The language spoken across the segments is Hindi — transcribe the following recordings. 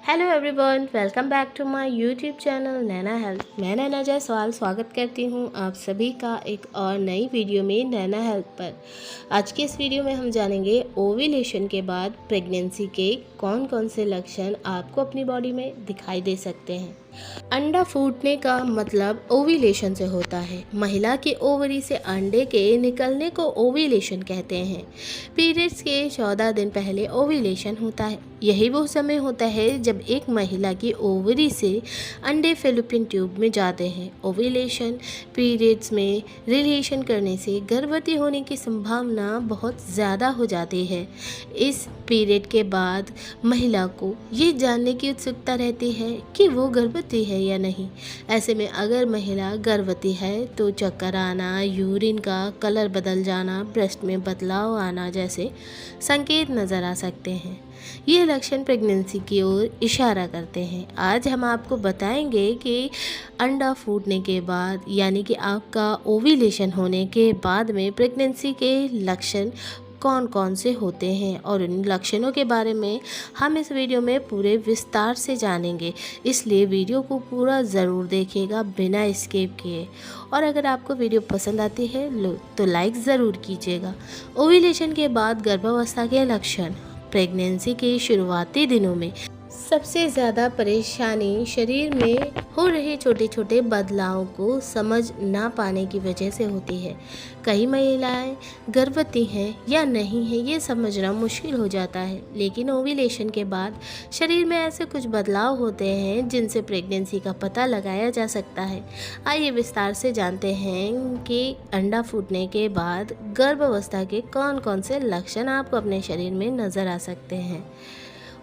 Hello everyone, welcome back to my YouTube channel Naina health. मैं नैना जायसवाल स्वागत करती हूं आप सभी का एक और नई वीडियो में नैना हेल्थ पर। आज के इस वीडियो में हम जानेंगे ओव्यूलेशन के बाद प्रेगनेंसी के कौन कौन से लक्षण आपको अपनी बॉडी में दिखाई दे सकते हैं। अंडा फूटने का मतलब ओव्यूलेशन से होता है। महिला के ओवरी से अंडे के निकलने को ओव्यूलेशन कहते हैं। पीरियड्स के 14 दिन पहले ओव्यूलेशन होता है। यही वो समय होता है जब एक महिला की ओवरी से अंडे फैलोपियन ट्यूब में जाते हैं। ओव्यूलेशन पीरियड्स में रिलेशन करने से गर्भवती होने की संभावना बहुत ज़्यादा हो जाती है। इस पीरियड के बाद महिला को ये जानने की उत्सुकता रहती है कि वो गर्भवती है या नहीं। ऐसे में अगर महिला गर्भवती है तो चक्कर आना, यूरिन का कलर बदल जाना, ब्रेस्ट में बदलाव आना जैसे संकेत नज़र आ सकते हैं। ये लक्षण प्रेगनेंसी की ओर इशारा करते हैं। आज हम आपको बताएंगे कि अंडा फूटने के बाद यानी कि आपका ओव्यूलेशन होने के बाद में प्रेगनेंसी के लक्षण कौन कौन से होते हैं और उन लक्षणों के बारे में हम इस वीडियो में पूरे विस्तार से जानेंगे। इसलिए वीडियो को पूरा ज़रूर देखिएगा बिना स्किप किए। और अगर आपको वीडियो पसंद आती है तो लाइक ज़रूर कीजिएगा। ओव्यूलेशन के बाद गर्भावस्था के लक्षण। प्रेगनेंसी के शुरुआती दिनों में सबसे ज़्यादा परेशानी शरीर में हो रहे छोटे छोटे बदलावों को समझ ना पाने की वजह से होती है। कई महिलाएं गर्भवती हैं या नहीं है ये समझना मुश्किल हो जाता है, लेकिन ओव्यूलेशन के बाद शरीर में ऐसे कुछ बदलाव होते हैं जिनसे प्रेगनेंसी का पता लगाया जा सकता है। आइए विस्तार से जानते हैं कि अंडा फूटने के बाद गर्भावस्था के कौन कौन से लक्षण आपको अपने शरीर में नज़र आ सकते हैं।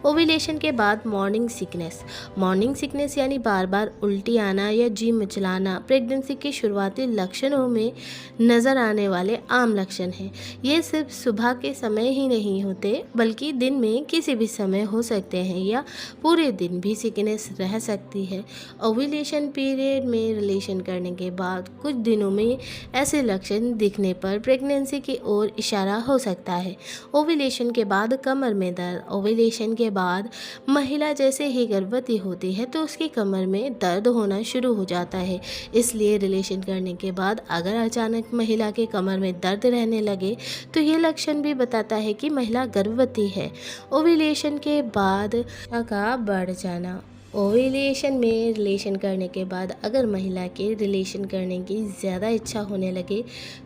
ओव्यूलेशन के बाद मॉर्निंग सिकनेस यानी बार बार उल्टी आना या जी मिचलाना प्रेगनेंसी के शुरुआती लक्षणों में नज़र आने वाले आम लक्षण हैं। ये सिर्फ सुबह के समय ही नहीं होते बल्कि दिन में किसी भी समय हो सकते हैं या पूरे दिन भी सिकनेस रह सकती है। ओव्यूलेशन पीरियड में रिलेशन करने के बाद कुछ दिनों में ऐसे लक्षण दिखने पर प्रेगनेंसी की ओर इशारा हो सकता है। ओव्यूलेशन के बाद कमर में दर्द। ओव्यूलेशन के बाद महिला जैसे ही गर्भवती होती है तो उसकी कमर में दर्द होना शुरू हो जाता है। इसलिए रिलेशन करने के बाद अगर अचानक महिला के कमर में दर्द रहने लगे तो ये लक्षण भी बताता है कि महिला गर्भवती है। ओव्यूलेशन के बाद का बढ़ जाना। ओव्यूलेशन में रिलेशन करने के बाद अगर महिला के रिलेशन करने की ज़्यादा इच्छा होने लगे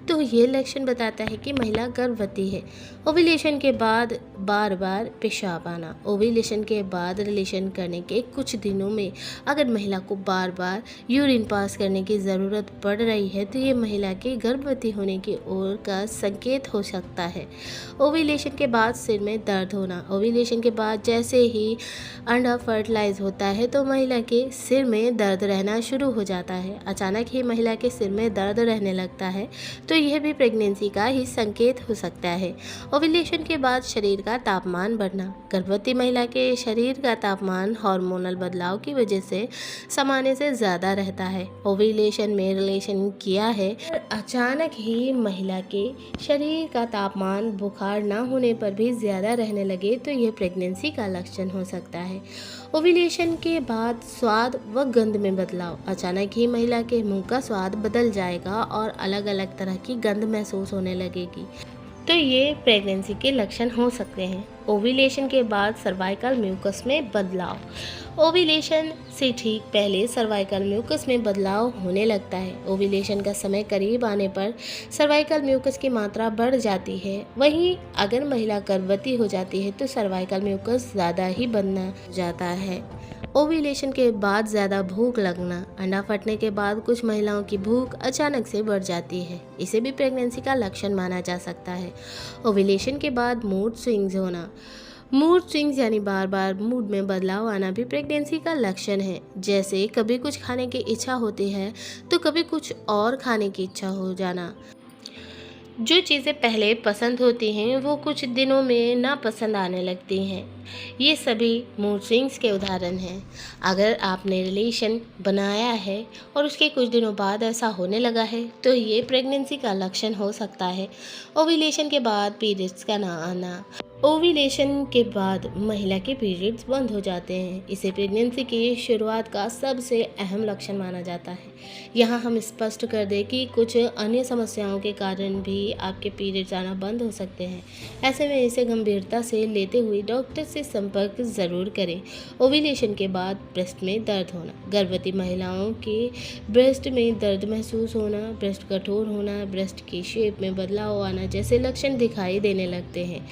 तो ये लक्षण बताता है कि महिला गर्भवती है। ओव्यूलेशन के बाद बार बार पेशाब आना। ओव्यूलेशन के बाद रिलेशन करने के कुछ दिनों में अगर महिला को बार बार यूरिन पास करने की ज़रूरत पड़ रही है तो ये महिला के गर्भवती होने की ओर का संकेत हो सकता है। ओव्यूलेशन के बाद सिर में दर्द होना। ओव्यूलेशन के बाद जैसे ही अंडा फर्टिलाइज होता है तो महिला के सिर में दर्द रहना शुरू हो जाता है। अचानक ही महिला के सिर में दर्द रहने लगता है तो यह भी प्रेगनेंसी का ही संकेत हो सकता है। ओव्यूलेशन के बाद शरीर का तापमान बढ़ना। गर्भवती महिला के शरीर का तापमान हार्मोनल बदलाव की वजह से सामान्य से ज़्यादा रहता है। ओव्यूलेशन में रिलेशन किया है अचानक ही महिला के शरीर का तापमान बुखार ना होने पर भी ज़्यादा रहने लगे तो यह प्रेगनेंसी का लक्षण हो सकता है। ओव्यूलेशन के बाद स्वाद व गंध में बदलाव। अचानक ही महिला के मुंह का स्वाद बदल जाएगा और अलग अलग तरह की गंध महसूस होने लगेगी तो ये प्रेगनेंसी के लक्षण हो सकते हैं। ओव्यूलेशन के बाद सर्वाइकल म्यूकस में बदलाव। ओव्यूलेशन से ठीक पहले सर्वाइकल म्यूकस में बदलाव होने लगता है। ओव्यूलेशन का समय करीब आने पर सर्वाइकल म्यूकस की मात्रा बढ़ जाती है। वहीं अगर महिला गर्भवती हो जाती है तो सर्वाइकल म्यूकस ज़्यादा ही बनना जाता है। ओव्यूलेशन के बाद ज़्यादा भूख लगना। अंडा फटने के बाद कुछ महिलाओं की भूख अचानक से बढ़ जाती है। इसे भी प्रेगनेंसी का लक्षण माना जा सकता है। ओव्यूलेशन के बाद मूड स्विंग्स होना। मूड स्विंग्स यानी बार बार मूड में बदलाव आना भी प्रेगनेंसी का लक्षण है। जैसे कभी कुछ खाने की इच्छा होती है तो कभी कुछ और खाने की इच्छा हो जाना। जो चीज़ें पहले पसंद होती हैं वो कुछ दिनों में ना पसंद आने लगती हैं। ये सभी मूड स्विंग्स के उदाहरण हैं। अगर आपने रिलेशन बनाया है और उसके कुछ दिनों बाद ऐसा होने लगा है तो ये प्रेगनेंसी का लक्षण हो सकता है। ओव्यूलेशन के बाद पीरियड्स का ना आना। ओव्यूलेशन के बाद महिला के पीरियड्स बंद हो जाते हैं। इसे प्रेगनेंसी की शुरुआत का सबसे अहम लक्षण माना जाता है। यहाँ हम स्पष्ट कर दें कि कुछ अन्य समस्याओं के कारण भी आपके पीरियड्स आना बंद हो सकते हैं। ऐसे में इसे गंभीरता से लेते हुए डॉक्टर से संपर्क ज़रूर करें। ओव्यूलेशन के बाद ब्रेस्ट में दर्द होना। गर्भवती महिलाओं के ब्रेस्ट में दर्द महसूस होना, ब्रेस्ट कठोर होना, ब्रेस्ट की शेप में बदलाव आना जैसे लक्षण दिखाई देने लगते हैं।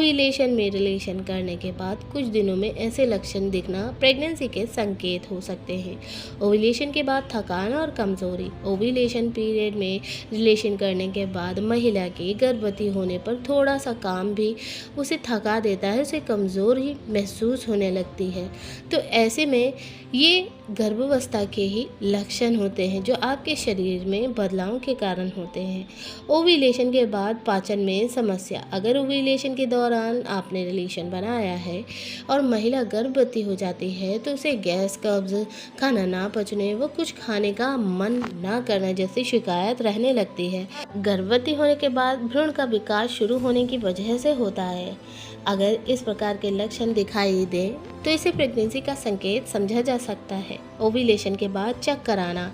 ओव्यूलेशन में रिलेशन करने के बाद कुछ दिनों में ऐसे लक्षण दिखना प्रेगनेंसी के संकेत हो सकते हैं। ओव्यूलेशन के बाद थकान और कमजोरी। ओव्यूलेशन पीरियड में रिलेशन करने के बाद महिला के गर्भवती होने पर थोड़ा सा काम भी उसे थका देता है, उसे कमज़ोरी महसूस होने लगती है। तो ऐसे में ये गर्भावस्था के ही लक्षण होते हैं जो आपके शरीर में बदलाव के कारण होते हैं। ओव्यूलेशन के बाद पाचन में समस्या। अगर ओव्यूलेशन के दौरान आपने रिलेशन बनाया है और महिला गर्भवती हो जाती है तो उसे गैस, कब्ज, खाना ना पचने व कुछ खाने का मन ना करना जैसी शिकायत रहने लगती है। गर्भवती होने के बाद भ्रूण का विकास शुरू होने की वजह से होता है। अगर इस प्रकार के लक्षण दिखाई दें तो इसे प्रेगनेंसी का संकेत समझा जा सकता है। ओव्यूलेशन के बाद चक्कर आना।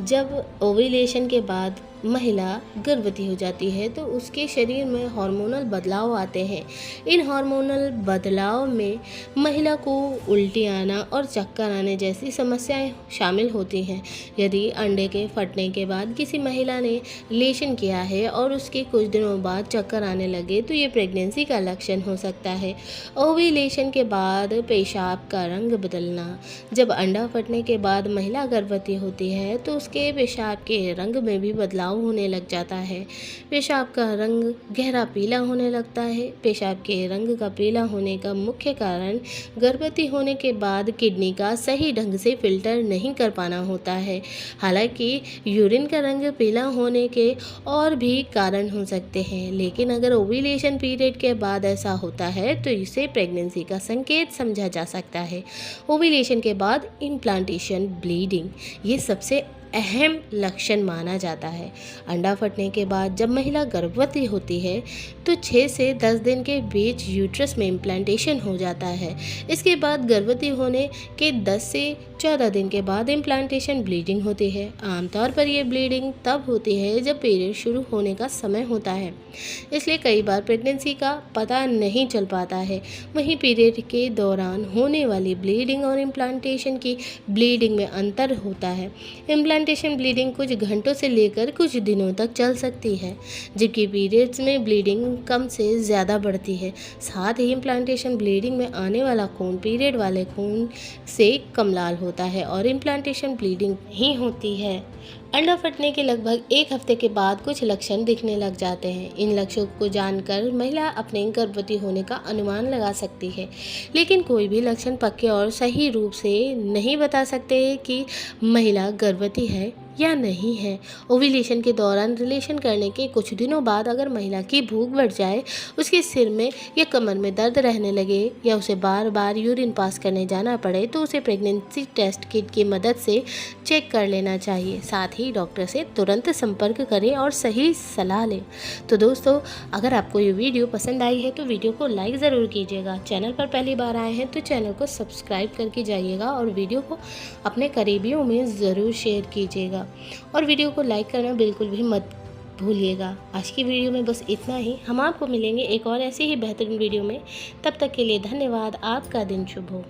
जब ओव्यूलेशन के बाद महिला गर्भवती हो जाती है तो उसके शरीर में हार्मोनल बदलाव आते हैं। इन हार्मोनल बदलाव में महिला को उल्टी आना और चक्कर आने जैसी समस्याएं शामिल होती हैं। यदि अंडे के फटने के बाद किसी महिला ने रिलेशन किया है और उसके कुछ दिनों बाद चक्कर आने लगे तो ये प्रेगनेंसी का लक्षण हो सकता है। ओव्यूलेशन के बाद पेशाब का रंग बदलना। जब अंडा फटने के बाद महिला गर्भवती होती है तो उसके पेशाब के रंग में भी बदलाव होने लग जाता है। पेशाब का रंग गहरा पीला होने लगता है। पेशाब के रंग का पीला होने का मुख्य कारण गर्भवती होने के बाद किडनी का सही ढंग से फिल्टर नहीं कर पाना होता है। हालांकि यूरिन का रंग पीला होने के और भी कारण हो सकते हैं, लेकिन अगर ओव्यूलेशन पीरियड के बाद ऐसा होता है तो इसे प्रेगनेंसी का संकेत समझा जा सकता है। ओव्यूलेशन के बाद इम्प्लांटेशन ब्लीडिंग, ये सबसे अहम लक्षण माना जाता है। अंडा फटने के बाद जब महिला गर्भवती होती है तो 6 से 10 दिन के बीच यूट्रस में इम्प्लांटेशन हो जाता है। इसके बाद गर्भवती होने के 10 से 14 दिन के बाद इम्प्लांटेशन ब्लीडिंग होती है। आमतौर पर यह ब्लीडिंग तब होती है जब पीरियड शुरू होने का समय होता है, इसलिए कई बार प्रेगनेंसी का पता नहीं चल पाता है। वहीं पीरियड के दौरान होने वाली ब्लीडिंग और इम्प्लांटेशन की ब्लीडिंग में अंतर होता है। इम्प्लांटेशन ब्लीडिंग कुछ घंटों से लेकर कुछ दिनों तक चल सकती है, जबकि पीरियड्स में ब्लीडिंग कम से ज़्यादा बढ़ती है। साथ ही इम्प्लांटेशन ब्लीडिंग में आने वाला खून पीरियड वाले खून से कम लाल होता है और इम्प्लांटेशन ब्लीडिंग नहीं होती है। अंडा फटने के लगभग 1 हफ्ते के बाद कुछ लक्षण दिखने लग जाते हैं। इन लक्षणों को जानकर महिला अपने गर्भवती होने का अनुमान लगा सकती है, लेकिन कोई भी लक्षण पक्के और सही रूप से नहीं बता सकते कि महिला गर्भवती है या नहीं है। ओव्यूलेशन के दौरान रिलेशन करने के कुछ दिनों बाद अगर महिला की भूख बढ़ जाए, उसके सिर में या कमर में दर्द रहने लगे या उसे बार बार यूरिन पास करने जाना पड़े तो उसे प्रेगनेंसी टेस्ट किट की मदद से चेक कर लेना चाहिए। साथ ही डॉक्टर से तुरंत संपर्क करें और सही सलाह लें। तो दोस्तों, अगर आपको ये वीडियो पसंद आई है तो वीडियो को लाइक ज़रूर कीजिएगा। चैनल पर पहली बार आए हैं तो चैनल को सब्सक्राइब करके जाइएगा और वीडियो को अपने करीबियों में ज़रूर शेयर कीजिएगा और वीडियो को लाइक करना बिल्कुल भी मत भूलिएगा। आज की वीडियो में बस इतना ही। हम आपको मिलेंगे एक और ऐसी ही बेहतरीन वीडियो में। तब तक के लिए धन्यवाद। आपका दिन शुभ हो।